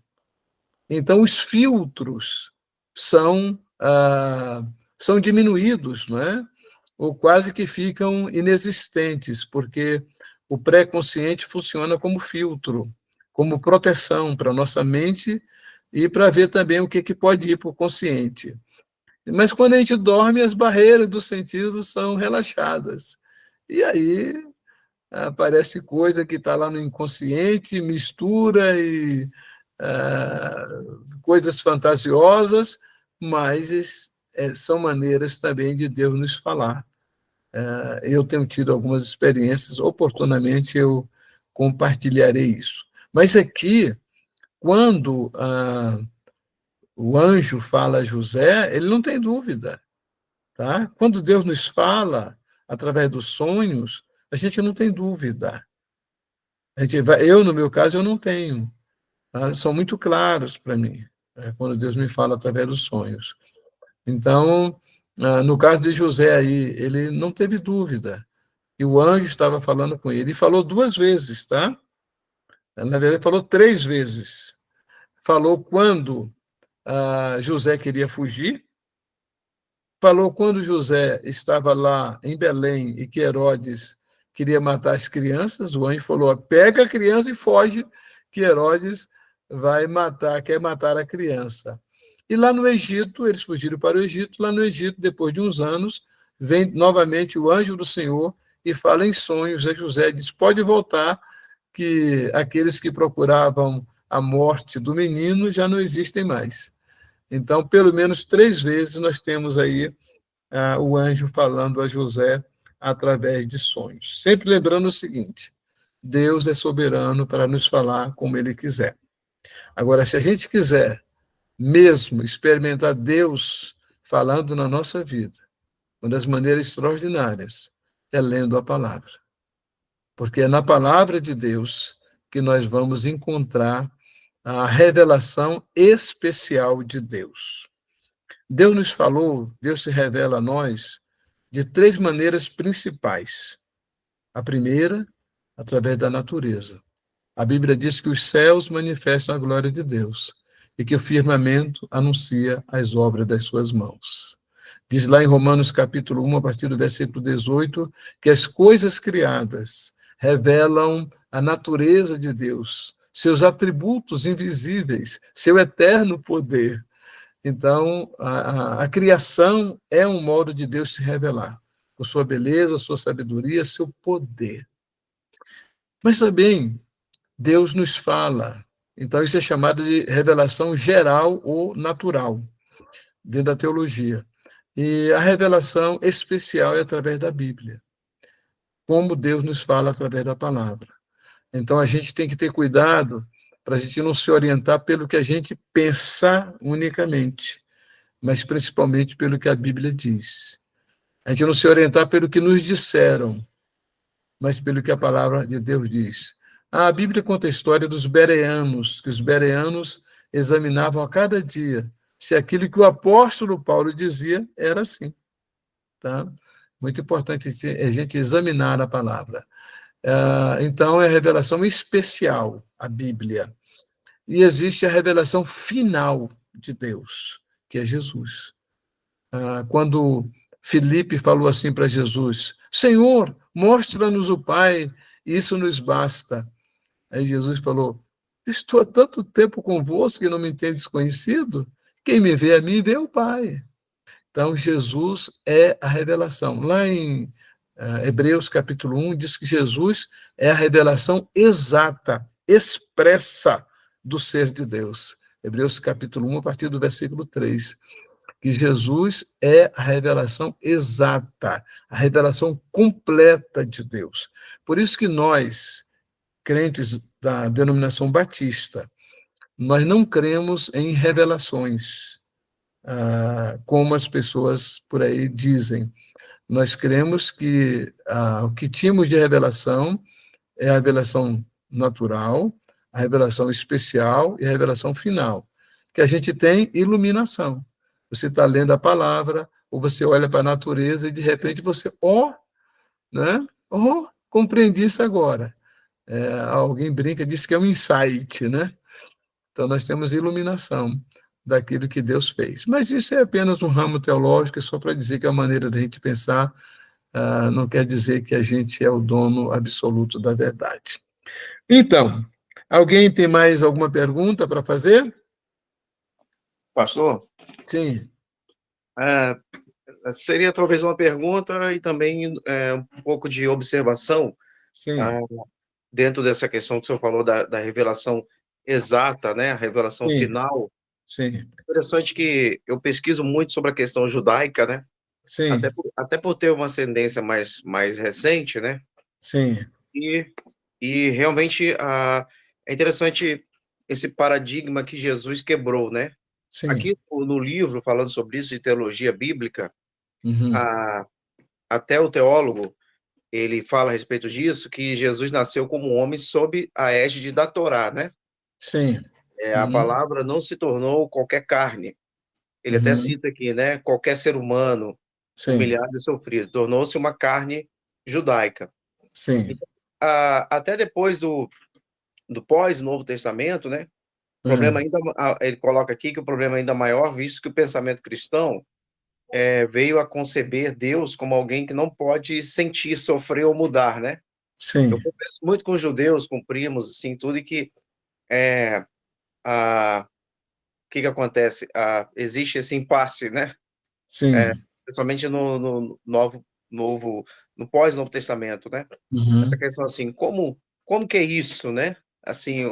Então, os filtros são diminuídos, não é? Ou quase que ficam inexistentes, porque o pré-consciente funciona como filtro, como proteção para a nossa mente e para ver também o que pode ir para o consciente. Mas quando a gente dorme, as barreiras dos sentidos são relaxadas. E aí aparece coisa que está lá no inconsciente, mistura e coisas fantasiosas, mas são maneiras também de Deus nos falar. Eu tenho tido algumas experiências, oportunamente eu compartilharei isso. Mas aqui, quando o anjo fala a José, ele não tem dúvida. Tá? Quando Deus nos fala através dos sonhos, a gente não tem dúvida. Eu, no meu caso, eu não tenho. Tá? São muito claros para mim, quando Deus me fala através dos sonhos. Então, no caso de José aí, ele não teve dúvida. E o anjo estava falando com ele. E falou 2 vezes, tá? Na verdade, falou 3 vezes. Falou quando José queria fugir. Falou quando José estava lá em Belém e que Herodes queria matar as crianças. O anjo falou: pega a criança e foge, que Herodes quer matar a criança. E lá no Egito, eles fugiram para o Egito. Lá no Egito, depois de uns anos, vem novamente o anjo do Senhor e fala em sonhos a José, diz: pode voltar, que aqueles que procuravam a morte do menino já não existem mais. Então, pelo menos 3 vezes nós temos aí o anjo falando a José através de sonhos. Sempre lembrando o seguinte: Deus é soberano para nos falar como Ele quiser. Agora, se a gente quiser mesmo experimentar Deus falando na nossa vida, uma das maneiras extraordinárias é lendo a palavra. Porque é na palavra de Deus que nós vamos encontrar a revelação especial de Deus. Deus nos falou, Deus se revela a nós de 3 maneiras principais. A primeira, através da natureza. A Bíblia diz que os céus manifestam a glória de Deus e que o firmamento anuncia as obras das suas mãos. Diz lá em Romanos capítulo 1, a partir do versículo 18, que as coisas criadas revelam a natureza de Deus, seus atributos invisíveis, seu eterno poder. Então, a criação é um modo de Deus se revelar, com sua beleza, sua sabedoria, seu poder. Mas também, Deus nos fala. Então, isso é chamado de revelação geral ou natural, dentro da teologia. E a revelação especial é através da Bíblia, como Deus nos fala através da palavra. Então, a gente tem que ter cuidado para a gente não se orientar pelo que a gente pensa unicamente, mas principalmente pelo que a Bíblia diz. A gente não se orientar pelo que nos disseram, mas pelo que a palavra de Deus diz. A Bíblia conta a história dos bereanos, que os bereanos examinavam a cada dia se aquilo que o apóstolo Paulo dizia era assim. Tá? Muito importante a gente examinar a palavra. Então, é a revelação especial, a Bíblia. E existe a revelação final de Deus, que é Jesus. Quando Filipe falou assim para Jesus: Senhor, mostra-nos o Pai, isso nos basta. Aí Jesus falou: estou há tanto tempo convosco que não me tenho desconhecido? Quem me vê a mim, vê o Pai. Então, Jesus é a revelação. Lá em Hebreus capítulo 1, diz que Jesus é a revelação exata, expressa do ser de Deus. Hebreus capítulo 1, a partir do versículo 3. Que Jesus é a revelação exata, a revelação completa de Deus. Por isso que nós, crentes da denominação batista, nós não cremos em revelações, como as pessoas por aí dizem. Nós cremos que o que tínhamos de revelação é a revelação natural, a revelação especial e a revelação final. Que a gente tem iluminação. Você está lendo a palavra, ou você olha para a natureza e, de repente, você, compreendi isso agora. Alguém brinca, diz que é um insight, né? Então, nós temos iluminação daquilo que Deus fez. Mas isso é apenas um ramo teológico, é só para dizer que a maneira da gente pensar não quer dizer que a gente é o dono absoluto da verdade. Então, alguém tem mais alguma pergunta para fazer? Pastor? Sim. Seria talvez uma pergunta e também um pouco de observação. Sim. Dentro dessa questão que o senhor falou da revelação exata, né, a revelação Sim. final. Sim. Interessante que eu pesquiso muito sobre a questão judaica, né? Sim. Até por ter uma ascendência mais recente, né? Sim. E realmente é interessante esse paradigma que Jesus quebrou, né? Sim. Aqui no livro, falando sobre isso, de teologia bíblica, Uhum. até o teólogo, ele fala a respeito disso, que Jesus nasceu como homem sob a égide da Torá, né? Sim. A palavra não se tornou qualquer carne. Ele até cita aqui, né? Qualquer ser humano, Sim. humilhado e sofrido, tornou-se uma carne judaica. Sim. Até depois do pós-Novo Testamento, né? O problema ainda, ele coloca aqui que o problema é ainda maior, visto que o pensamento cristão veio a conceber Deus como alguém que não pode sentir, sofrer ou mudar, né? Sim. Eu converso muito com judeus, com primos, assim, tudo, e que o que acontece? Existe esse impasse, né? Sim. Principalmente no no pós-Novo Testamento, né? Uhum. Essa questão assim, como que é isso, né? Assim,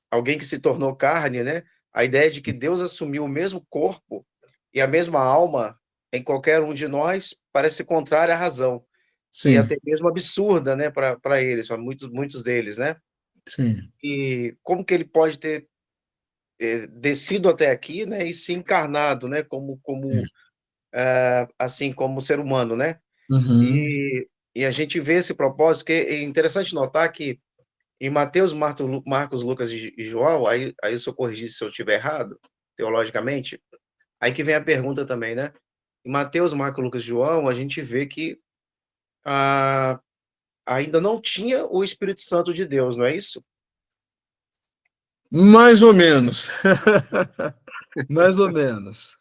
alguém que se tornou carne, né? A ideia de que Deus assumiu o mesmo corpo e a mesma alma em qualquer um de nós parece contrária à razão. Sim. E até mesmo absurda, né, para eles, para muitos deles, né? Sim. E como que ele pode ter descido até aqui, né, e se encarnado, né, assim, como ser humano, né? Uhum. E a gente vê esse propósito, que é interessante notar que em Mateus, Marcos, Lucas e João, aí eu só corrigir se eu estiver errado, teologicamente, aí que vem a pergunta também, né? Em Mateus, Marcos, Lucas e João, a gente vê que ainda não tinha o Espírito Santo de Deus, não é isso? Mais ou menos. Mais ou menos.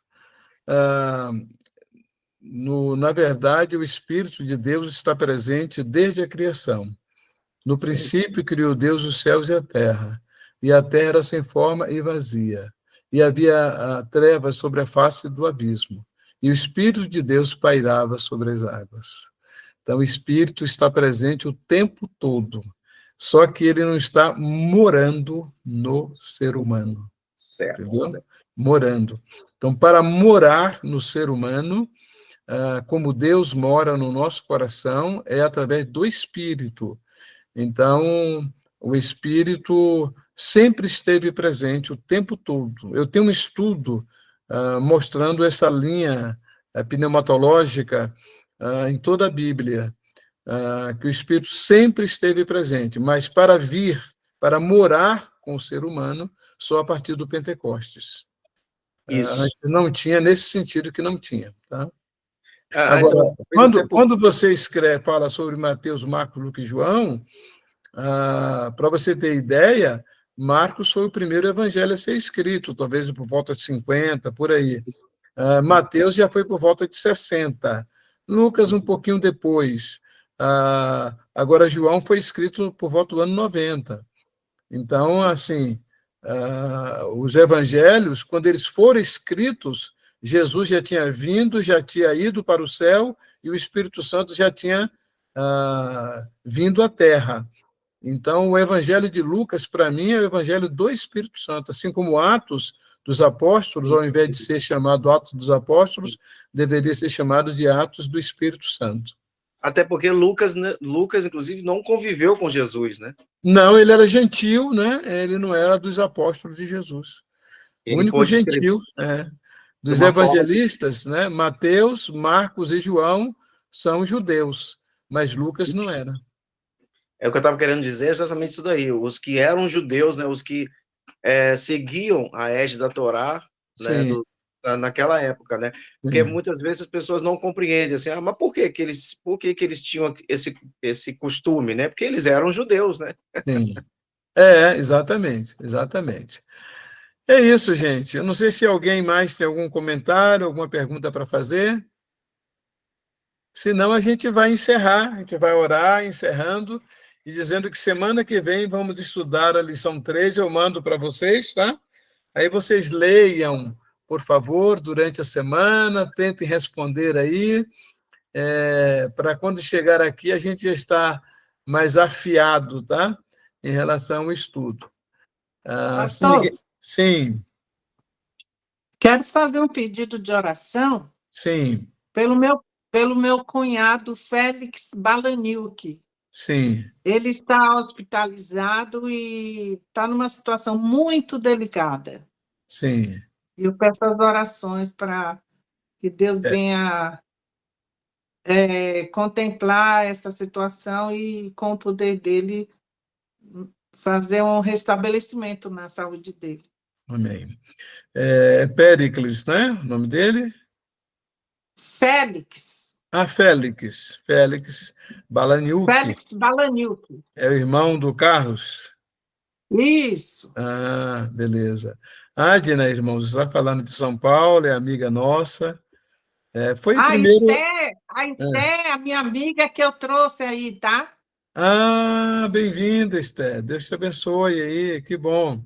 Na verdade, o Espírito de Deus está presente desde a criação. No princípio, criou Deus os céus e a terra era sem forma e vazia, e havia trevas sobre a face do abismo, e o Espírito de Deus pairava sobre as águas. Então, o Espírito está presente o tempo todo, só que ele não está morando no ser humano. Certo. Entendeu? Morando. Então, para morar no ser humano, como Deus mora no nosso coração, é através do Espírito. Então, o Espírito sempre esteve presente o tempo todo. Eu tenho um estudo mostrando essa linha pneumatológica em toda a Bíblia, que o Espírito sempre esteve presente, mas para morar com o ser humano, só a partir do Pentecostes. Isso. Não tinha, nesse sentido que não tinha. Tá? Agora, então, quando você fala sobre Mateus, Marcos, Lucas e João, para você ter ideia, Marcos foi o primeiro evangelho a ser escrito, talvez por volta de 50, por aí. Mateus já foi por volta de 60. Lucas um pouquinho depois. Agora, João foi escrito por volta do ano 90. Então, assim, os evangelhos, quando eles foram escritos, Jesus já tinha vindo, já tinha ido para o céu, e o Espírito Santo já tinha vindo à terra. Então, o evangelho de Lucas, para mim, é o evangelho do Espírito Santo, assim como Atos dos Apóstolos, ao invés de ser chamado Atos dos Apóstolos, deveria ser chamado de Atos do Espírito Santo. Até porque Lucas, inclusive, não conviveu com Jesus, né? Não, ele era gentil, né? Ele não era dos apóstolos de Jesus. O único gentil dos evangelistas, né? Mateus, Marcos e João são judeus, mas Lucas não era. É o que eu estava querendo dizer, exatamente isso daí. Os que eram judeus, né? Os que seguiam a égide da Torá, né? Naquela época, né? Porque muitas vezes as pessoas não compreendem assim, mas por que eles tinham esse costume, né? Porque eles eram judeus, né? Sim. Exatamente. É isso, gente. Eu não sei se alguém mais tem algum comentário, alguma pergunta para fazer. Senão a gente vai encerrar, a gente vai orar, encerrando, e dizendo que semana que vem vamos estudar a lição 3, eu mando para vocês, tá? Aí vocês leiam, por favor, durante a semana, tentem responder aí, para quando chegar aqui a gente já está mais afiado, tá? Em relação ao estudo. Pastor, sim. Quero fazer um pedido de oração. Sim. Pelo meu cunhado Félix Balaniuk. Sim. Ele está hospitalizado e está numa situação muito delicada. Sim. E eu peço as orações para que Deus venha contemplar essa situação e, com o poder dele, fazer um restabelecimento na saúde dele. Amém. Péricles, né? O nome dele? Félix. Félix Balaniuk. Félix Balaniuk. É o irmão do Carlos? Isso. Beleza. Adina, irmãos, está falando de São Paulo, é amiga nossa. Foi primeiro... Esté, a minha amiga que eu trouxe aí, tá? Bem-vinda, Esté. Deus te abençoe aí, que bom.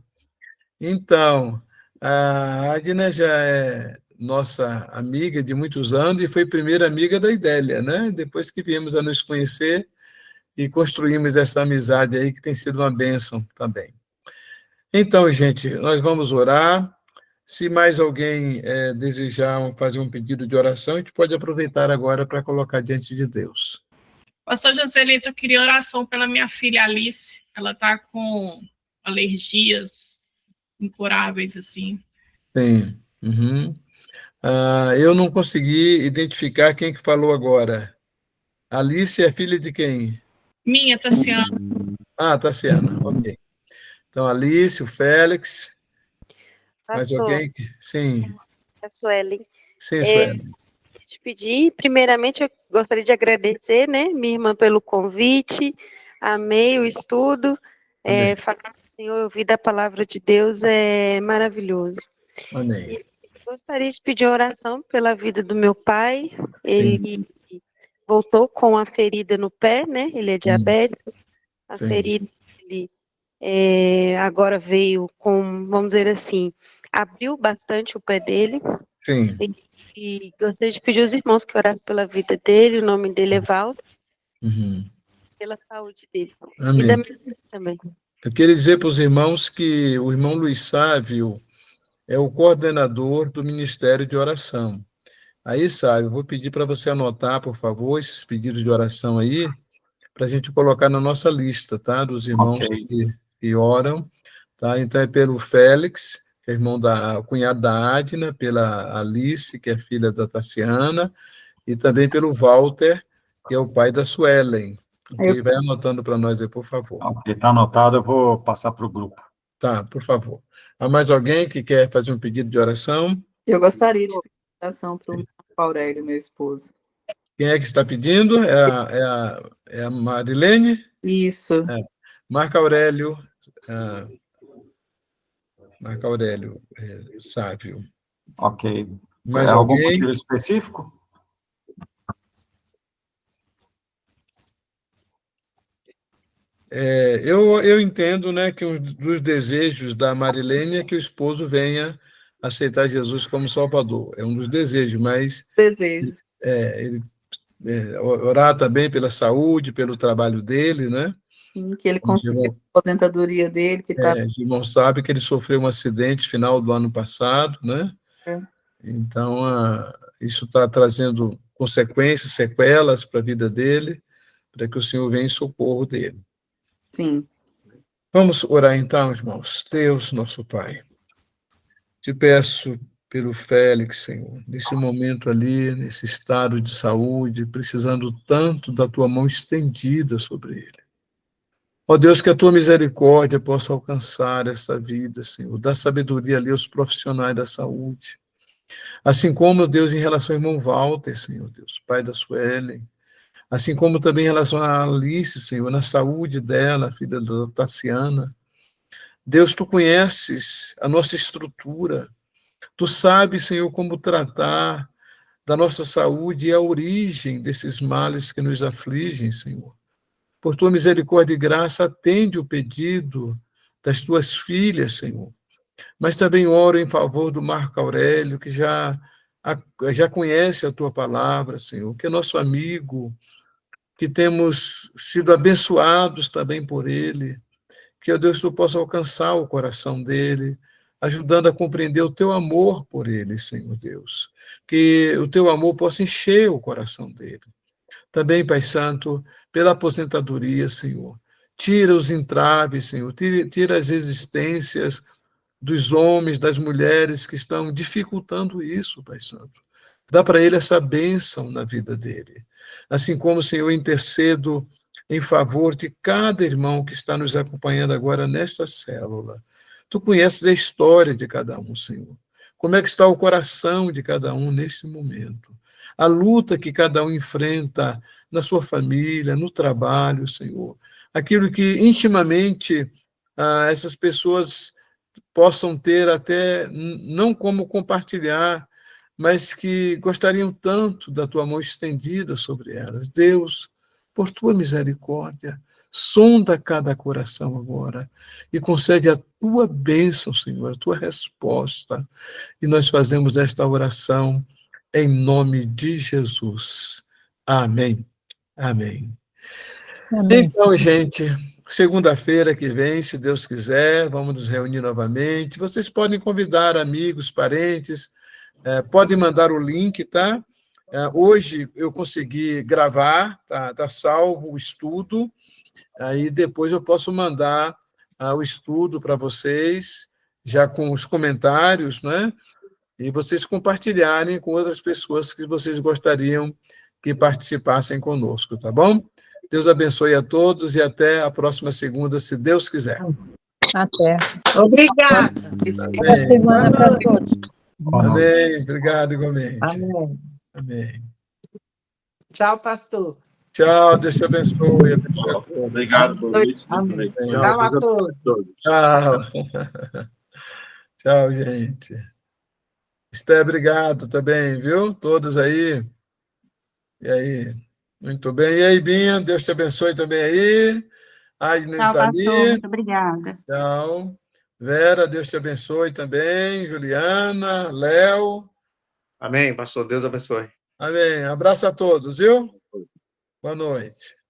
Então, a Adina já é nossa amiga de muitos anos e foi primeira amiga da Idélia, né? Depois que viemos a nos conhecer e construímos essa amizade aí, que tem sido uma bênção também. Então, gente, nós vamos orar. Se mais alguém desejar fazer um pedido de oração, a gente pode aproveitar agora para colocar diante de Deus. Pastor Joselito, eu queria oração pela minha filha Alice. Ela está com alergias incuráveis, assim. Sim. Uhum. Eu não consegui identificar quem que falou agora. Alice é filha de quem? Minha, Tassiana. Tassiana, ok. Então, Alice, o Félix. Mais Pastor, alguém? Sim. a Suelen. Sim, Suelen. Te pedir, primeiramente, eu gostaria de agradecer, né, minha irmã, pelo convite. Amei o estudo. Falar com o Senhor, ouvir da palavra de Deus é maravilhoso. Amém. Gostaria de pedir oração pela vida do meu pai. Ele voltou com a ferida no pé, né? Ele é diabético. A ferida dele agora veio com, vamos dizer assim, abriu bastante o pé dele. Sim. E gostaria de pedir aos irmãos que orassem pela vida dele. O nome dele é Valdo. Pela saúde dele. Amém. E da minha vida também. Eu queria dizer para os irmãos que o irmão Luiz Sávio é o coordenador do Ministério de Oração. Aí, Sávio, eu vou pedir para você anotar, por favor, esses pedidos de oração aí, para a gente colocar na nossa lista, tá? Dos irmãos que oram, tá? Então, é pelo Félix, que é o cunhado da Adina, pela Alice, que é filha da Tassiana, e também pelo Walter, que é o pai da Suelen. Okay? Vai anotando para nós aí, por favor. Ok, está anotado, eu vou passar para o grupo. Tá, por favor. Há mais alguém que quer fazer um pedido de oração? Eu gostaria de pedir oração para o Marco Aurélio, meu esposo. Quem é que está pedindo? É a Marilene? Isso. Marco Aurélio Sávio. Ok. Mais algum alguém? motivo específico? Eu entendo, né, que um dos desejos da Marilene é que o esposo venha aceitar Jesus como Salvador. É um dos desejos, mas... Desejos. Orar também pela saúde, pelo trabalho dele, né? Sim, que ele conseguiu a aposentadoria dele. Que tá... O irmão sabe que ele sofreu um acidente final do ano passado, né? Então, isso está trazendo consequências, sequelas para a vida dele, para que o Senhor venha em socorro dele. Sim. Vamos orar então, irmãos. Deus, nosso Pai, te peço pelo Félix, Senhor, nesse momento ali, nesse estado de saúde, precisando tanto da tua mão estendida sobre ele. Ó Deus, que a tua misericórdia possa alcançar essa vida, Senhor, dá sabedoria ali aos profissionais da saúde. Assim como, Deus, em relação ao irmão Walter, Senhor Deus, pai da Suelen, assim como também em relação a Alice, Senhor, na saúde dela, filha da Tassiana. Deus, tu conheces a nossa estrutura, tu sabes, Senhor, como tratar da nossa saúde e a origem desses males que nos afligem, Senhor. Por tua misericórdia e graça, atende o pedido das tuas filhas, Senhor. Mas também oro em favor do Marco Aurélio, que já conhece a tua palavra, Senhor, que é nosso amigo, que temos sido abençoados também por ele, que, ó Deus, tu possa alcançar o coração dele, ajudando a compreender o teu amor por ele, Senhor Deus, que o teu amor possa encher o coração dele. Também, Pai Santo, pela aposentadoria, Senhor, tira os entraves, Senhor, tira as resistências dos homens, das mulheres que estão dificultando isso, Pai Santo. Dá para ele essa bênção na vida dele. Assim como, Senhor, intercedo em favor de cada irmão que está nos acompanhando agora nesta célula. Tu conheces a história de cada um, Senhor. Como é que está o coração de cada um neste momento? A luta que cada um enfrenta na sua família, no trabalho, Senhor. Aquilo que intimamente essas pessoas possam ter até não como compartilhar, mas que gostariam tanto da tua mão estendida sobre elas. Deus, por tua misericórdia, sonda cada coração agora e concede a tua bênção, Senhor, a tua resposta. E nós fazemos esta oração em nome de Jesus. Amém. Amém. Amém. Então, gente, segunda-feira que vem, se Deus quiser, vamos nos reunir novamente. Vocês podem convidar amigos, parentes, podem mandar o link, tá? Hoje eu consegui gravar, tá salvo o estudo, aí depois eu posso mandar o estudo para vocês, já com os comentários, né? E vocês compartilharem com outras pessoas que vocês gostariam que participassem conosco, tá bom? Deus abençoe a todos e até a próxima segunda, se Deus quiser. Até. Obrigada. Boa semana para todos. Amém. Obrigado, igualmente. Amém. Amém. Tchau, pastor. Tchau, Deus te abençoe. Obrigado, boa noite. Amém. Tchau a todos. Tchau. Tchau, gente. Esté, obrigado também, viu? Todos aí. E aí? Muito bem. E aí, Binha, Deus te abençoe também aí. Ai, Tchau, pastor. Muito obrigada. Tchau. Vera, Deus te abençoe também. Juliana, Léo. Amém, pastor. Deus abençoe. Amém. Abraço a todos, viu? Boa noite.